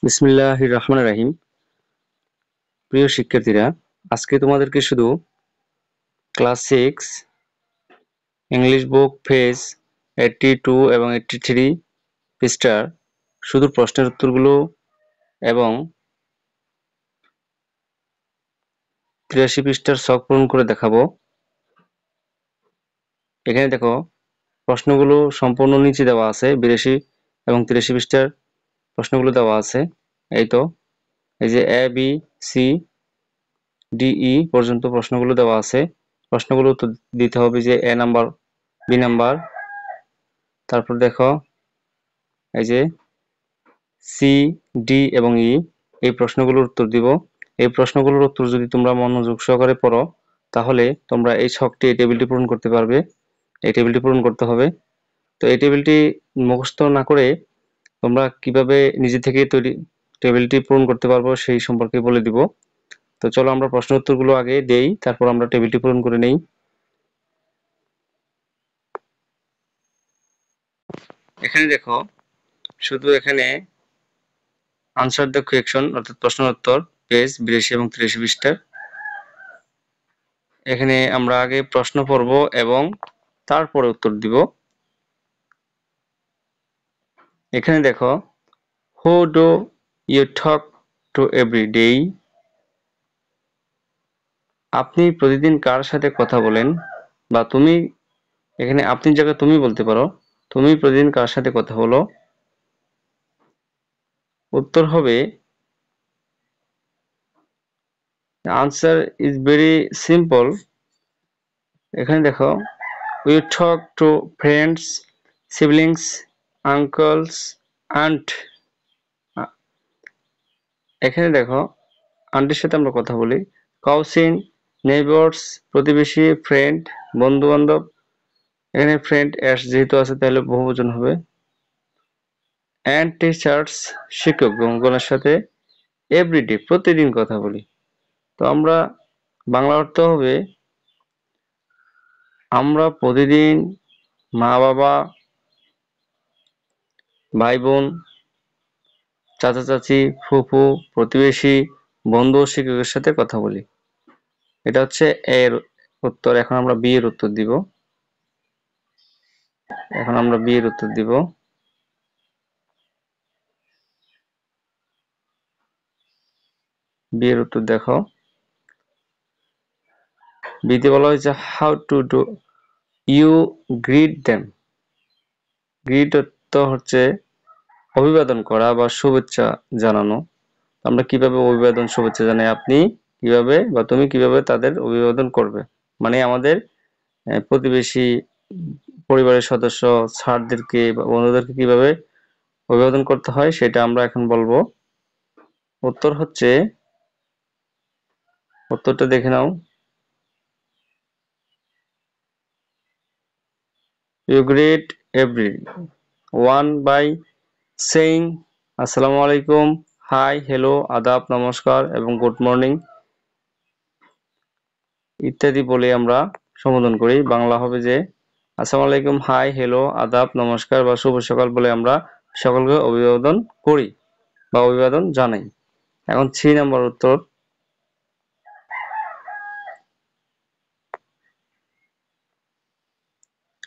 বিসমিল্লাহির রহমানির রহিম। প্রিয় শিক্ষার্থীরা, আজকে তোমাদেরকে শুধু ক্লাস 6 ইংলিশ বুক পেজ 82 এবং 83 পৃষ্ঠার শুধু প্রশ্নের উত্তরগুলো এবং 83 পৃষ্ঠার ছক পূরণ করে দেখাবো। এখানে দেখো, প্রশ্নগুলো সম্পূর্ণ নিচে দেওয়া আছে। 82 এবং 83 পৃষ্ঠার প্রশ্নগুলো দেওয়া আছে। এই তো, এই যে A B C D E পর্যন্ত প্রশ্নগুলো দেওয়া আছে। প্রশ্নগুলো উত্তর দিতে হবে যে এ নাম্বার, বি নাম্বার, তারপর দেখো এই যে সি, ডি এবং ই, এই প্রশ্নগুলোর উত্তর দিব। এই প্রশ্নগুলোর উত্তর যদি তোমরা মনোযোগ সহকারে পড়ো, তাহলে তোমরা এই ছকটি, এই টেবিলটি পূরণ করতে পারবে। এই টেবিলটি পূরণ করতে হবে। তো এই টেবিলটি মুখস্থ না করে তোমরা কিভাবে নিজে থেকে টেবিলটি পূরণ করতে পারবো সেই সম্পর্কে বলে দিব। তো চলো আমরা প্রশ্ন উত্তরগুলো আগে দেই, তারপর আমরা টেবিলটি পূরণ করে নেই। এখানে দেখো, শুধু এখানে আনসার দ্য কোয়েকশন অর্থাৎ প্রশ্নের উত্তর পেজ 82 এবং 83 পৃষ্ঠার। এখানে আমরা আগে প্রশ্ন পড়ব এবং তারপরে উত্তর দিব। এখানে দেখো, who do you talk to every day? আপনি প্রতিদিন কার সাথে কথা বলেন? বা তুমি, এখানে আপনি জায়গায় তুমি বলতে পারো, তুমি প্রতিদিন কার সাথে কথা বলো? উত্তর হবে, আনসার ইজ ভেরি সিম্পল। এখানে দেখো, we talk to friends, siblings, uncles, aunt. এখানে দেখো, আন্টির সাথে আমরা কথা বলি। কাউসিন, নেইবার্স, প্রতিবেশী, ফ্রেন্ড, বন্ধু বান্ধব। এখানে ফ্রেন্ড এস যেহেতু আছে তাহলে বহুবচন হবে। অ্যান্ড টিচার্স, শিক্ষকগণের সাথে এভরিডে, প্রতিদিন কথা বলি। তো আমরা বাংলা অর্থ হবে, আমরা প্রতিদিন মা বাবা, ভাই বোন, চাচা চাচি, ফুফু, প্রতিবেশী, বন্ধু ও শিক্ষকের সাথে কথা বলি। এটা হচ্ছে এর উত্তর। এখন আমরা বি এর উত্তর দিব। বি এর উত্তর দেখো, বিতে বলা হয়েছে how to do you greet them. Greet অর্থ হচ্ছে অভিবাদন করা বা শুভেচ্ছা জানানো। আমরা কিভাবে অভিবাদন শুভেচ্ছা জানাই, আপনি কিভাবে বা তুমি কিভাবে তাদের অভিবাদন করবে, মানে আমাদের প্রতিবেশী, পরিবারের সদস্য, স্যারদেরকে বা বন্ধুদেরকে কিভাবে অভিবাদন করতে হয় সেটা আমরা এখন বলবো। উত্তর হচ্ছে, উত্তরটা দেখে নাও, you greet everyone by saying আসসালামু আলাইকুম, হাই, হ্যালো, আদাব, নমস্কার এবং গুড মর্নিং ইত্যাদি বলে আমরা সম্বোধন করি। বাংলা হবে যে আসসালামু আলাইকুম, হাই, হ্যালো, আদাব, নমস্কার বা শুভ সকাল বলে আমরা সকলকে অভিবাদন করি বা অভিবাদন জানাই। এখন 3 নম্বর উত্তর,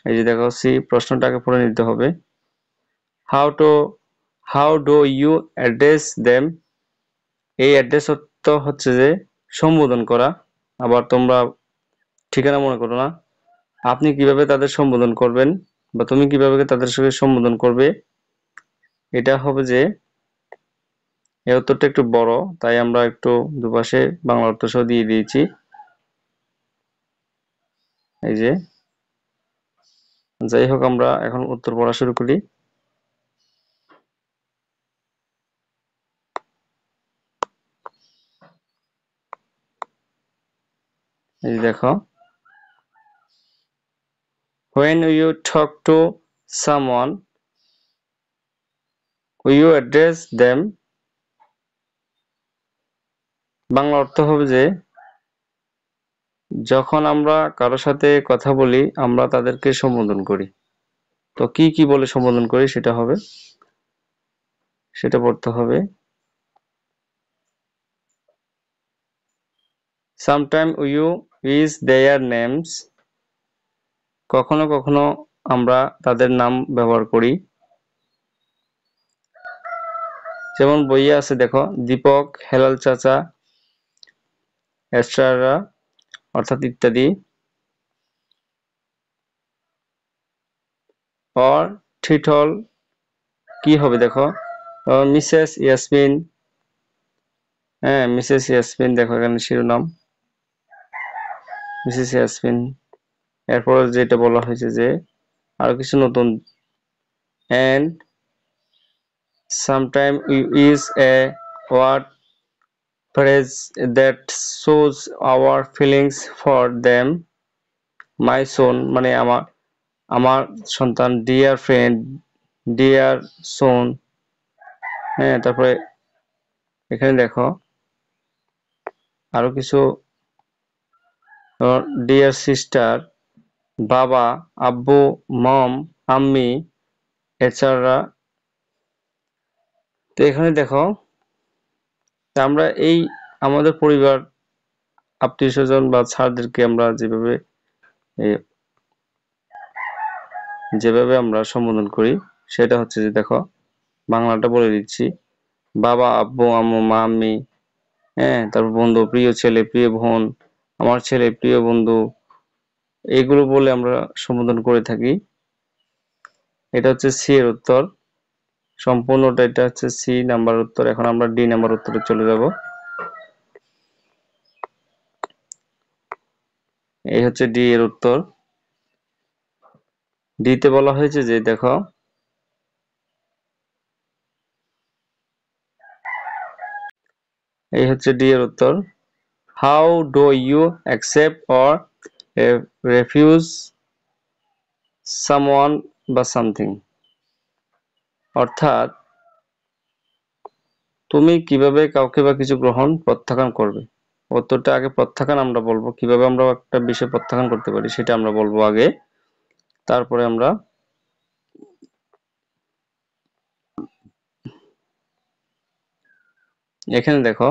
এই যে দেখো, সি, প্রশ্নটাকে পড়ে নিতে হবে। How do you address them? এই অ্যাড্রেস অর্থ হচ্ছে যে সম্বোধন করা। আবার তোমরা ঠিকানা মনে করো না, আপনি কিভাবে তাদের সম্বোধন করবেন বা তুমি কিভাবে তাদের সঙ্গে সম্বোধন করবে, এটা হবে যে, এই উত্তরটা একটু বড়, তাই আমরা একটু দুপাশে বাংলা অর্থ সহ দিয়ে দিয়েছি। এই যে, যাই হোক, আমরা এখন উত্তর পড়া শুরু করি। এই দেখো, when you talk to someone you address them, Bangla অর্থ হবে যে, যখন আমরা কারোর সাথে কথা বলি আমরা তাদেরকে সম্বোধন করি। তো কি কি বলে সম্বোধন করি সেটা হবে, সেটা পড়তে হবে। Sometimes we use their names. কখনো কখনো আমরা তাদের নাম ব্যবহার করি। যেমন বইয়ে আছে দেখো, দীপক, হেলাল চাচা, এটসেট্রা, অর্থাৎ ইত্যাদি। or ঠিঠল কি হবে দেখো, মিসেস ইয়াসমিন, হ্যাঁ মিসেস ইয়াসমিন, দেখো এখানে শিরোনাম মিসেস ইয়াসমিন। এরপর যেটা বলা হয়েছে যে আরো কিছু নতুন, and sometimes we use a word phrase that shows our feelings for them. My son মানে আমার সন্তান, ডিয়ার ফ্রেন্ড, ডিয়ার son, হ্যাঁ। তারপরে এখানে দেখো আরো কিছু, ডিয়ার সিস্টার, বাবা, আব্বু, মম, আম্মি, এটসেট্রা। তো এখানে দেখো আমরা এই আমাদের পরিবার, আত্মীয় স্বজন বা স্যারদেরকে আমরা যেভাবে আমরা সম্বোধন করি সেটা হচ্ছে যে দেখো, বাংলাটা বলে দিচ্ছি, বাবা, আব্বু, আম্মু, মা, আম্মি, হ্যাঁ। তারপর বন্ধু, প্রিয় ছেলে, প্রিয় বোন, আমার ছেলে, প্রিয় বন্ধু, এগুলো বলে আমরা সম্বোধন করে থাকি। এটা হচ্ছে সি এর উত্তর, সম্পূর্ণটা এটা হচ্ছে সি নাম্বার উত্তর। এখন আমরা ডি নাম্বার উত্তরে চলে যাব। এই হচ্ছে ডি এর উত্তর। ডিতে বলা হয়েছে যে দেখো, এই হচ্ছে ডি এর উত্তর। How do you accept or refuse someone বা সামথিং, অর্থাৎ তুমি কিভাবে কাউকে বা কিছু গ্রহণ প্রত্যাখ্যান করবে। উত্তরটা আগে প্রত্যাখ্যান আমরা বলবো, কিভাবে আমরা একটা বিষয় প্রত্যাখ্যান করতে পারি সেটা আমরা বলবো আগে, তারপরে আমরা এখানে দেখো,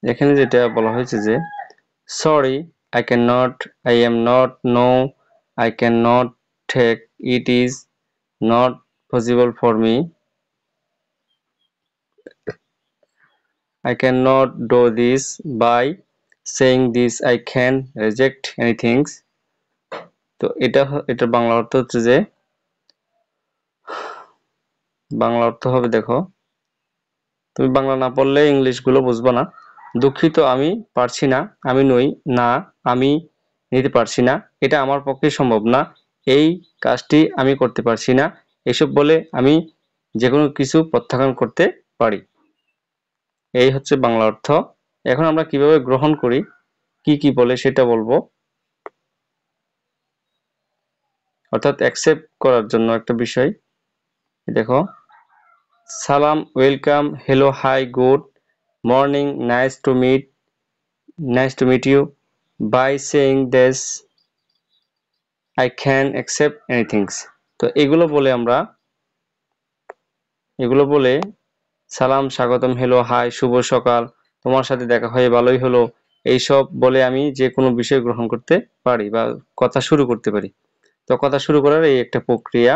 এখানে যেটা বলা হয়েছে যে sorry, I cannot, I am not, no, I cannot take, it is not possible for me, I cannot do this, by saying this I can reject anything। তো এটা বাংলা অর্থ হচ্ছে যে, বাংলা অর্থ হবে দেখো, তুমি বাংলা না পড়লে ইংলিশ গুলো বুঝবা না। দুঃখিত, আমি পারছি না, আমি নই, না আমি নিতে পারছি না, এটা আমার পক্ষে সম্ভব না, এই কাজটি আমি করতে পারছি না, এসব বলে আমি যে কোনো কিছু প্রত্যাখ্যান করতে পারি। এই হচ্ছে বাংলা অর্থ। এখন আমরা কিভাবে গ্রহণ করি, কি কি বলে সেটা বলবো। অর্থাৎ অ্যাকসেপ্ট করার জন্য একটা বিষয়, দেখো, সালাম, welcome, hello, hi, good morning, nice to meet you, by saying this I can accept anything। তো এগুলো বলে সালাম, স্বাগতম, হ্যালো, হাই, শুভ সকাল, তোমার সাথে দেখা হয়ে ভালোই হলো, এইসব বলে আমি যে কোনো বিষয় গ্রহণ করতে পারি বা কথা শুরু করতে পারি। তো কথা শুরু করার এই একটা প্রক্রিয়া।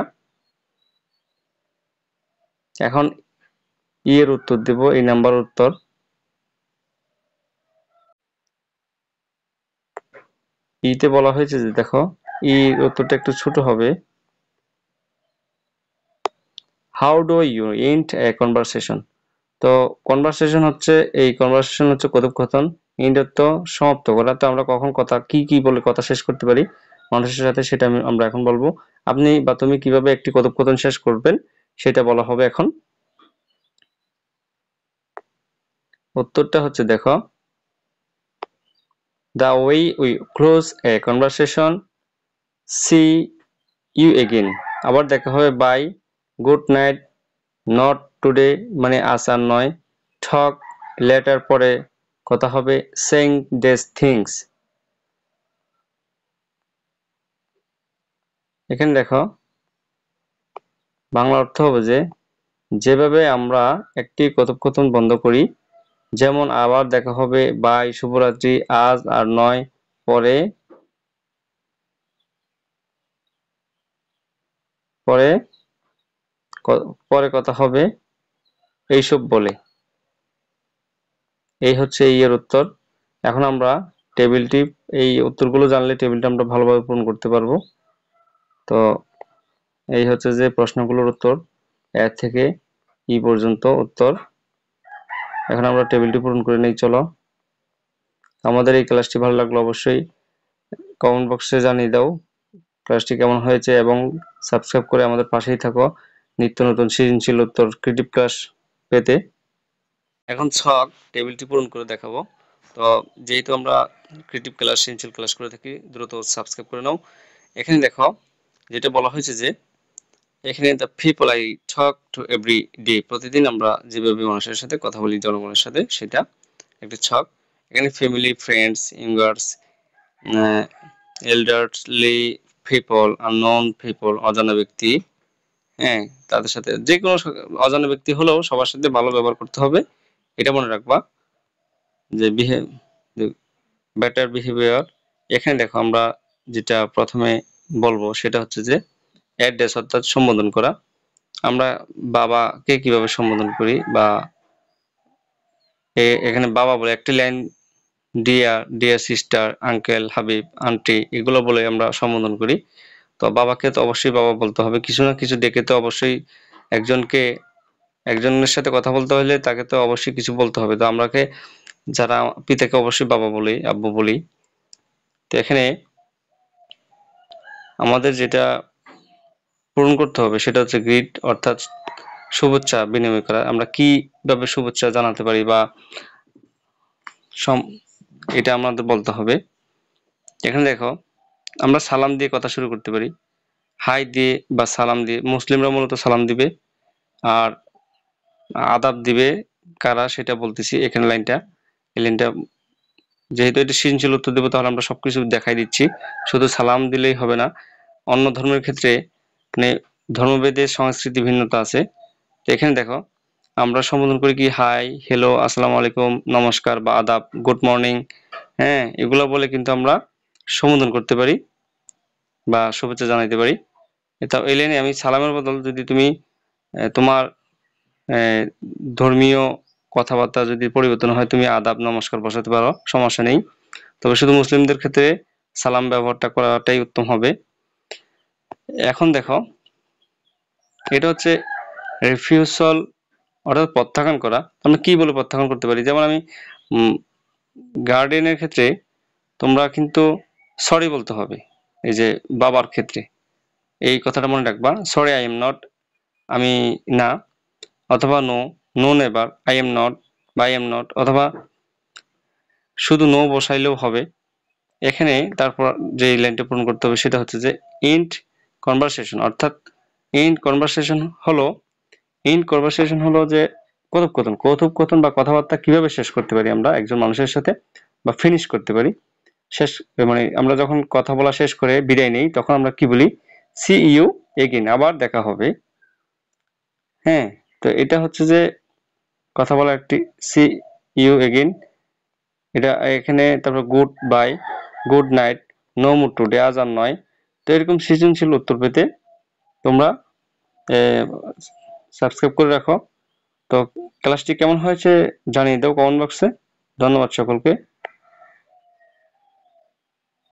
এখন ই এর উত্তর দেব, এই নাম্বার উত্তর। ইতে বলা হয়েছে যে দেখো, ই উত্তরটা একটু ছোট হবে। How do you end a conversation. তো কনভারসেশন হচ্ছে কথোপকথন, এন্ড অর্থ সমাপ্ত করা। তো আমরা কখন কথা কি বলে কথা শেষ করতে পারি মানুষের সাথে, সেটা আমরা এখন বলবো। আপনি বা তুমি কিভাবে একটি কথোপকথন শেষ করবেন সেটা বলা হবে এখন। উত্তরটা হচ্ছে দেখো, the way we close a conversation, see you again, আবার দেখা হবে, bye, good night, not today মানে আজ আর নয়, talk later পরে কথা হবে, saying these things। এখানে দেখো, বাংলা অর্থ হবে যে যেভাবে আমরা একটি কথোপকথন বন্ধ করি, যেমন আবার দেখা হবে, বাই, শুভরাত্রি, আজ আর নয়, পরে পরে পরে কথা হবে, এইসব বলে। এই হচ্ছে এই এর উত্তর। এখন আমরা টেবিলটি, এই উত্তরগুলো জানলে টেবিলটা আমরা ভালোভাবে পূরণ করতে পারবো। তো এই হচ্ছে যে প্রশ্নগুলোর উত্তর, এ থেকে ই পর্যন্ত উত্তর। এখন আমরা টেবিলটি পূরণ করে নেই, চলো। আমাদের এই ক্লাসটি ভালো লাগলো অবশ্যই কমেন্ট বক্সে জানিয়ে দাও ক্লাসটি কেমন হয়েছে, এবং সাবস্ক্রাইব করে আমাদের পাশেই থাকো নিত্য নতুন সৃজনশীল উত্তর ক্রিয়েটিভ ক্লাস পেতে। এখন ছক টেবিলটি পূরণ করে দেখাবো। তো যেহেতু আমরা ক্রিয়েটিভ ক্লাস, সৃজনশীল ক্লাস করে থাকি, দ্রুত সাবস্ক্রাইব করে নাও। এখানে দেখো যেটা বলা হয়েছে যে এখানে the people I talk to every day, প্রতিদিন আমরা যেভাবে মানুষের সাথে কথা বলি, জনগণের সাথে, সেটা একটা ছক। এখানে family, friends, youngers, elderly people, unknown people, অজানা ব্যক্তি, হ্যাঁ, তাদের সাথে যে কোনো অজানা ব্যক্তি হলেও সবার সাথে ভালো ব্যবহার করতে হবে, এটা মনে রাখবা। যে বেটার বিহেভিয়ার, এখানে দেখো আমরা যেটা প্রথমে বলবো সেটা হচ্ছে যে অ্যাড্রেস, অর্থাৎ সম্বোধন করা। আমরা বাবাকে কিভাবে সম্বোধন করি, বা এখানে বাবা বলে একটি line, dear, dear sister, uncle, Habib, aunty, এগুলো বলে আমরা সম্বোধন করি। তো বাবাকে তো অবশ্যই বাবা বলতে হবে, কিছু না কিছু ডেকে তো অবশ্যই একজনের সাথে কথা বলতে হলে তাকে তো অবশ্যই কিছু বলতে হবে। তো আমরাকে যারা পিতাকে অবশ্যই বাবা বলি, আব্বু বলি। তো এখানে আমাদের যেটা পূরণ করতে হবে সেটা হচ্ছে গ্রিট, অর্থাৎ শুভেচ্ছা বিনিময় করা। আমরা কিভাবে শুভেচ্ছা জানাতে পারি, বা এটা আমাদের বলতে হবে। এখানে দেখো আমরা সালাম দিয়ে কথা শুরু করতে পারি, হাই দিয়ে বা সালাম দিয়ে। মুসলিমরা মূলত সালাম দিবে, আর আদাব দিবে কারা সেটা বলতেছি। এখানে লাইনটা, এই লাইনটা যেহেতু এটা সৃজনশীল উত্তর দেবো, তাহলে আমরা সবকিছু দেখাই দিচ্ছি, শুধু সালাম দিলেই হবে না। অন্য ধর্মের ক্ষেত্রে মানে ধর্মভেদে সংস্কৃতি ভিন্নতা আছে। তো এখানে দেখো আমরা সম্বোধন করি কি হাই, হ্যালো, আসসালামু আলাইকুম, নমস্কার বা আদাব, গুড মর্নিং, হ্যাঁ, এগুলো বলে কিন্তু আমরা সম্বোধন করতে পারি বা শুভেচ্ছা জানাইতে পারি। এটা এই লাইনে আমি সালামের বদল যদি তুমি তোমার ধর্মীয় কথাবার্তা যদি পরিবর্তন হয়, তুমি আদাব, নমস্কার বসাতে পারো, সমস্যা নেই। তবে শুধু মুসলিমদের ক্ষেত্রে সালাম ব্যবহারটা করাটাই উত্তম হবে। এখন দেখো এটা হচ্ছে রিফিউজাল, অর্থাৎ প্রত্যাখ্যান করা। আমরা কি বলে প্রত্যাখ্যান করতে পারি, যেমন আমি গার্ডেনের ক্ষেত্রে তোমরা কিন্তু সরি বলতে হবে। এই যে বাবার ক্ষেত্রে এই কথাটা মনে রাখবা, সরি আই এম নট, আমি না, অথবা no, no never, I am not বা আই এম নট, অথবা শুধু নো বসাইলেও হবে। এখানে তারপর যে লাইনটা পূরণ করতে হবে সেটা হচ্ছে যে এন্ড কনভারসেশন, অর্থাৎ এন্ড কনভারসেশন হলো যে কথোপকথন বা কথাবার্তা কিভাবে শেষ করতে পারি আমরা একজন মানুষের সাথে, বা ফিনিশ করতে পারি, শেষ, মানে আমরা যখন কথা বলা শেষ করে বিদায় নেই, তখন আমরা কি বলি, সি ইউ এগেইন, আবার দেখা হবে। হ্যাঁ, তো এটা হচ্ছে যে কথা বলা একটি সি ইউ এগেইন, এটা এখানে। তারপর goodbye, good night, no mood today, আজ আর নয়। তো এরকম সৃজনশীল উত্তর পেতে তোমরা সাবস্ক্রাইব করে রাখো। তো ক্লাসটি কেমন হয়েছে জানিয়ে দাও কমেন্ট বক্সে। ধন্যবাদ সকলকে।